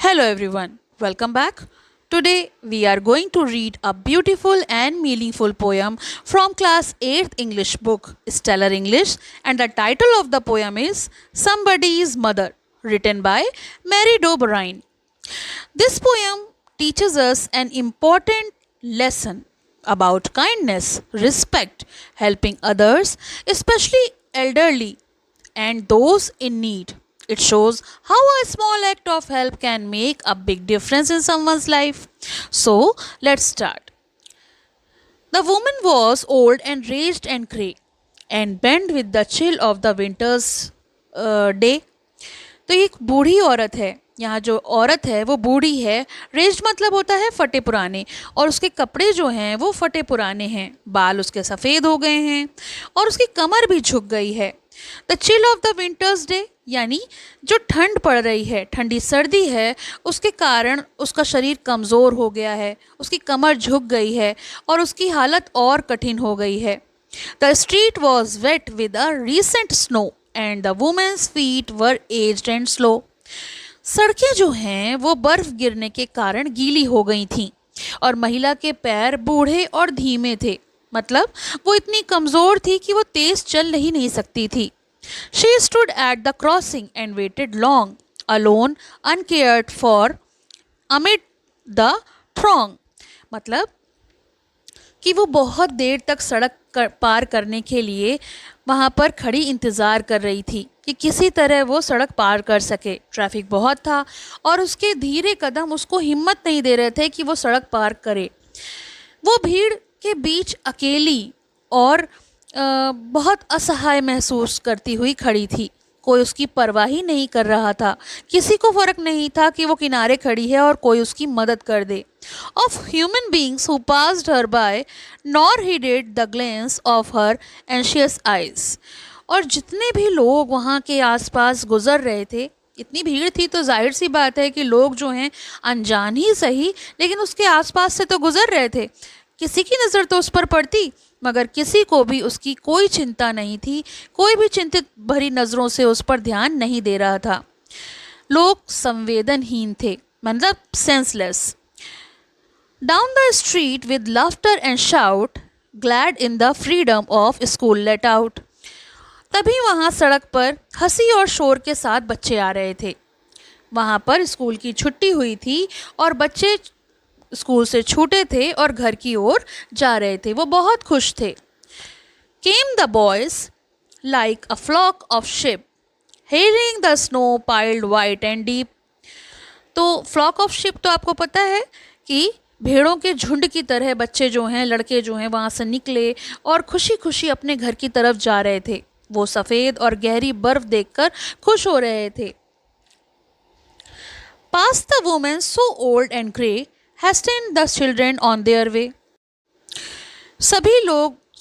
Hello everyone, welcome back. Today we are going to read a beautiful and meaningful poem from class 8th English book Stellar English, and the title of the poem is Somebody's Mother, written by Mary Doberine. This poem teaches us an important lesson about kindness, respect, helping others, especially elderly and those in need. It shows how a small act of help can make a big difference in someone's life. So, let's start. The woman was old and raised and grey, and bent with the chill of the winter's day. तो ये एक बूढ़ी औरत है. यहाँ जो औरत है वो बूढ़ी है. रेज्ड मतलब होता है फटे पुराने, और उसके कपड़े जो हैं वो फटे पुराने हैं. बाल उसके सफ़ेद हो गए हैं और उसकी कमर भी झुक गई है. The chill of the winters day यानी जो ठंड पड़ रही है, ठंडी सर्दी है, उसके कारण उसका शरीर कमज़ोर हो गया है, उसकी कमर झुक गई है और उसकी हालत और कठिन हो गई है. The street was wet with a recent snow and the women's feet were aged and slow. सड़कें जो हैं वो बर्फ गिरने के कारण गीली हो गई थीं और महिला के पैर बूढ़े और धीमे थे. मतलब वो इतनी कमज़ोर थी कि वो तेज़ चल ही नहीं सकती थी. She stood at the crossing and waited long alone uncared for amid the throng. मतलब कि वो बहुत देर तक सड़क पार करने के लिए वहाँ पर खड़ी इंतज़ार कर रही थी कि किसी तरह वो सड़क पार कर सके. ट्रैफिक बहुत था और उसके धीरे कदम उसको हिम्मत नहीं दे रहे थे कि वो सड़क पार करे. वो भीड़ के बीच अकेली और बहुत असहाय महसूस करती हुई खड़ी थी. कोई उसकी परवाह ही नहीं कर रहा था. किसी को फ़र्क नहीं था कि वो किनारे खड़ी है और कोई उसकी मदद कर दे. Of human beings who passed her by, nor heeded the glance of her anxious eyes. और जितने भी लोग वहाँ के आसपास गुजर रहे थे, इतनी भीड़ थी तो जाहिर सी बात है कि लोग जो हैं अनजान ही सही लेकिन उसके आसपास से तो गुजर रहे थे. किसी की नज़र तो उस पर पड़ती, मगर किसी को भी उसकी कोई चिंता नहीं थी. कोई भी चिंतित भरी नज़रों से उस पर ध्यान नहीं दे रहा था. लोग संवेदनहीन थे, मतलब senseless. Down the street with laughter and shout, glad in the freedom of school let out. तभी वहाँ सड़क पर हंसी और शोर के साथ बच्चे आ रहे थे. वहाँ पर स्कूल की छुट्टी हुई थी और बच्चे स्कूल से छूटे थे और घर की ओर जा रहे थे. वो बहुत खुश थे. Came the boys like a flock of sheep, hearing the snow piled white and deep. तो फ्लॉक ऑफ शिप तो आपको पता है कि भेड़ों के झुंड की तरह बच्चे जो हैं, लड़के जो हैं, वहाँ से निकले और खुशी खुशी अपने घर की तरफ जा रहे थे. वो सफ़ेद और गहरी बर्फ देखकर खुश हो रहे थे. Past the woman so old and grey, hastened the children on their way.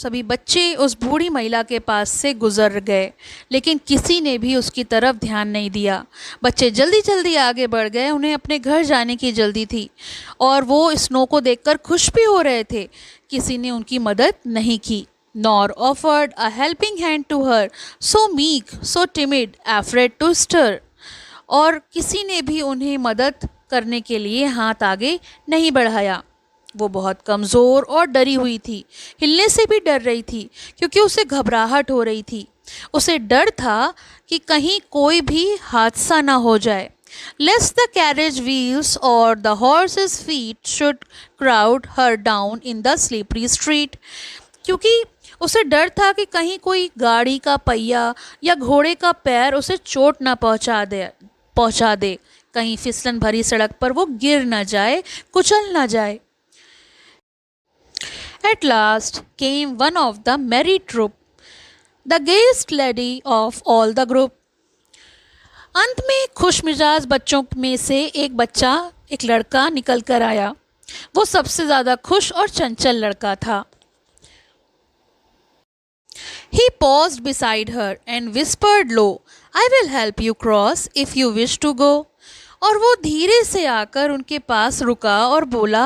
सभी बच्चे उस बूढ़ी महिला के पास से गुजर गए, लेकिन किसी ने भी उसकी तरफ ध्यान नहीं दिया. बच्चे जल्दी जल्दी आगे बढ़ गए. उन्हें अपने घर जाने की जल्दी थी और वो स्नो को देखकर खुश भी हो रहे थे. किसी ने उनकी मदद नहीं की. Nor offered a helping hand to her, so meek, so timid, afraid to stir. और किसी ने भी उन्हें मदद करने के लिए हाथ आगे नहीं बढ़ाया. वो बहुत कमज़ोर और डरी हुई थी. हिलने से भी डर रही थी क्योंकि उसे घबराहट हो रही थी. उसे डर था कि कहीं कोई भी हादसा ना हो जाए. Lest the carriage wheels or the horse's feet should crowd her down in the slippery street. क्योंकि उसे डर था कि कहीं कोई गाड़ी का पहिया या घोड़े का पैर उसे चोट ना पहुंचा दे. कहीं फिसलन भरी सड़क पर वो गिर ना जाए, कुचल ना जाए. At last came one of the merry troop, the gayest lady of all the group. अंत में खुश मिजाज बच्चों में से एक बच्चा, एक लड़का निकल कर आया. वो सबसे ज़्यादा खुश और चंचल लड़का था. He paused beside her and whispered low, I will help you cross if you wish to go. और वो धीरे से आकर उनके पास रुका और बोला,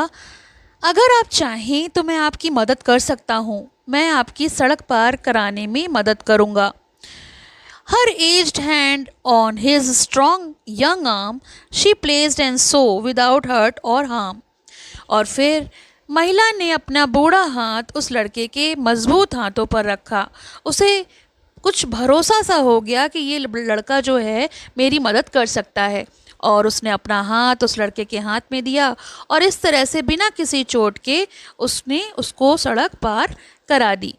अगर आप चाहें तो मैं आपकी मदद कर सकता हूँ. मैं आपकी सड़क पार कराने में मदद करूँगा. Her aged hand on his strong young arm she placed and so without hurt or harm. और फिर महिला ने अपना बूढ़ा हाथ उस लड़के के मजबूत हाथों पर रखा। उसे कुछ भरोसा सा हो गया कि ये लड़का जो है मेरी मदद कर सकता है, और उसने अपना हाथ उस लड़के के हाथ में दिया और इस तरह से बिना किसी चोट के उसने उसको सड़क पार करा दी।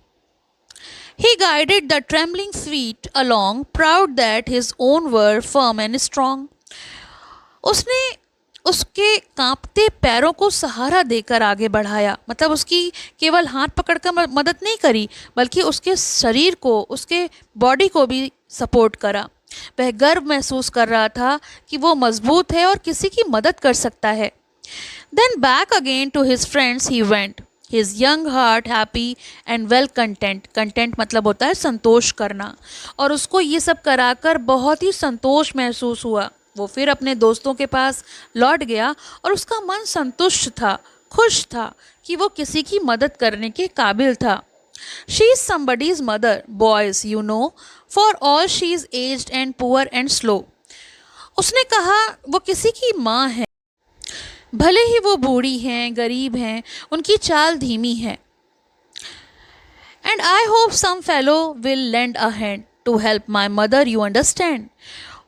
He guided the trembling feet along, proud that his own were firm and strong. उसने उसके कांपते पैरों को सहारा देकर आगे बढ़ाया, मतलब उसकी केवल हाथ पकड़कर मदद नहीं करी बल्कि उसके शरीर को, उसके बॉडी को भी सपोर्ट करा। वह गर्व महसूस कर रहा था कि वो मजबूत है और किसी की मदद कर सकता है। Then back again to his friends he went, his young heart happy and well content. Content मतलब होता है संतोष करना, और उसको ये सब कराकर बहुत ही संतोष महसूस हुआ। वो फिर अपने दोस्तों के पास लौट गया और उसका मन संतुष्ट था, खुश था कि वो किसी की मदद करने के काबिल था। She is somebody's mother, boys, you know, for all she is aged and poor and slow. उसने कहा वो किसी की माँ है, भले ही वो बूढ़ी हैं, गरीब हैं, उनकी चाल धीमी है। And I hope some fellow will lend a hand to help my mother, you understand.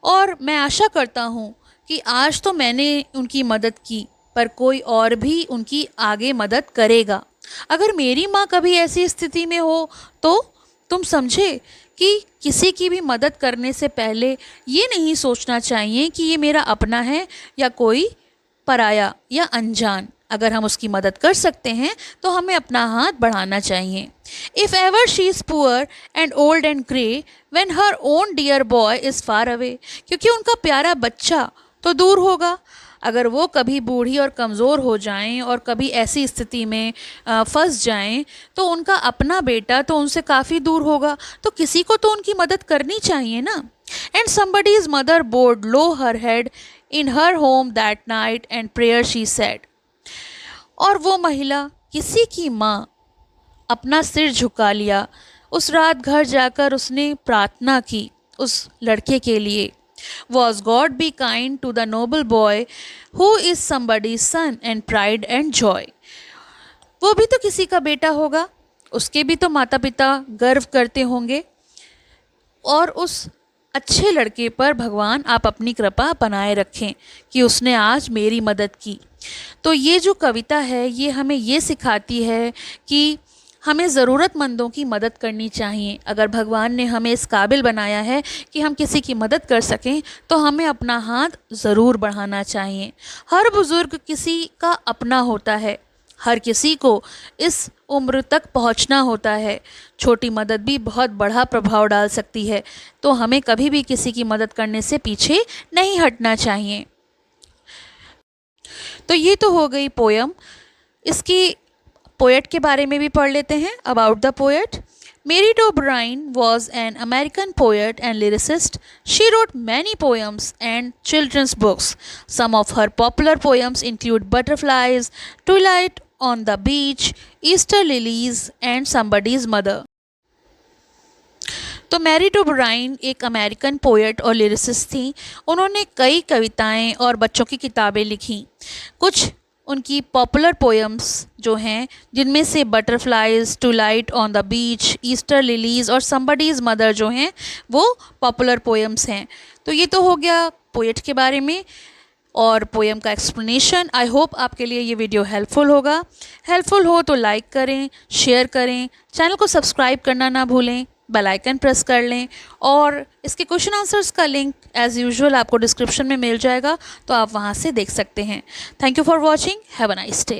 और मैं आशा करता हूँ कि आज तो मैंने उनकी मदद की, पर कोई और भी उनकी आगे मदद करेगा। अगर मेरी माँ कभी ऐसी स्थिति में हो तो तुम समझे कि किसी की भी मदद करने से पहले ये नहीं सोचना चाहिए कि ये मेरा अपना है या कोई पराया या अनजान। अगर हम उसकी मदद कर सकते हैं तो हमें अपना हाथ बढ़ाना चाहिए। If ever she is poor and old and grey when her own dear boy is far away, क्योंकि उनका प्यारा बच्चा तो दूर होगा। अगर वो कभी बूढ़ी और कमज़ोर हो जाएं और कभी ऐसी स्थिति में फंस जाएं तो उनका अपना बेटा तो उनसे काफ़ी दूर होगा, तो किसी को तो उनकी मदद करनी चाहिए ना। And somebody's mother bowed low her head in her home that night and prayer she said. और वो महिला, किसी की माँ, अपना सिर झुका लिया। उस रात घर जाकर उसने प्रार्थना की उस लड़के के लिए। Was God be kind to the noble boy who is somebody's son and pride and joy. वो भी तो किसी का बेटा होगा, उसके भी तो माता पिता गर्व करते होंगे, और उस अच्छे लड़के पर भगवान आप अपनी कृपा बनाए रखें कि उसने आज मेरी मदद की। तो ये जो कविता है ये हमें ये सिखाती है कि हमें ज़रूरतमंदों की मदद करनी चाहिए। अगर भगवान ने हमें इस काबिल बनाया है कि हम किसी की मदद कर सकें तो हमें अपना हाथ ज़रूर बढ़ाना चाहिए। हर बुज़ुर्ग किसी का अपना होता है, हर किसी को इस उम्र तक पहुंचना होता है। छोटी मदद भी बहुत बड़ा प्रभाव डाल सकती है, तो हमें कभी भी किसी की मदद करने से पीछे नहीं हटना चाहिए। तो ये तो हो गई पोयम। इसकी पोएट के बारे में भी पढ़ लेते हैं। About the poet, Mary O'Brien was an American poet and lyricist. She wrote many poems and children's books. Some of her popular poems include Butterflies, Twilight on the Beach, Easter Lilies and Somebody's Mother. तो Mary O'Brien एक American poet और lyricist थी। उन्होंने कई कविताएं और बच्चों की किताबें लिखीं। कुछ उनकी पॉपुलर पोएम्स जो हैं, जिनमें से butterflies, to light on the beach, Easter lilies और समबडीज़ मदर जो हैं वो पॉपुलर पोएम्स हैं। तो ये तो हो गया पोएट के बारे में और पोएम का एक्सप्लेनेशन। आई होप आपके लिए ये वीडियो हेल्पफुल होगा। हेल्पफुल हो तो लाइक करें, शेयर करें, चैनल को सब्सक्राइब करना ना भूलें, बेल आइकन प्रेस कर लें, और इसके क्वेश्चन आंसर्स का लिंक एज़ यूजुअल आपको डिस्क्रिप्शन में मिल जाएगा, तो आप वहाँ से देख सकते हैं। Thank you for watching, have a nice day.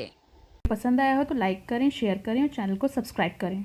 पसंद आया हो तो लाइक करें, शेयर करें और चैनल को सब्सक्राइब करें।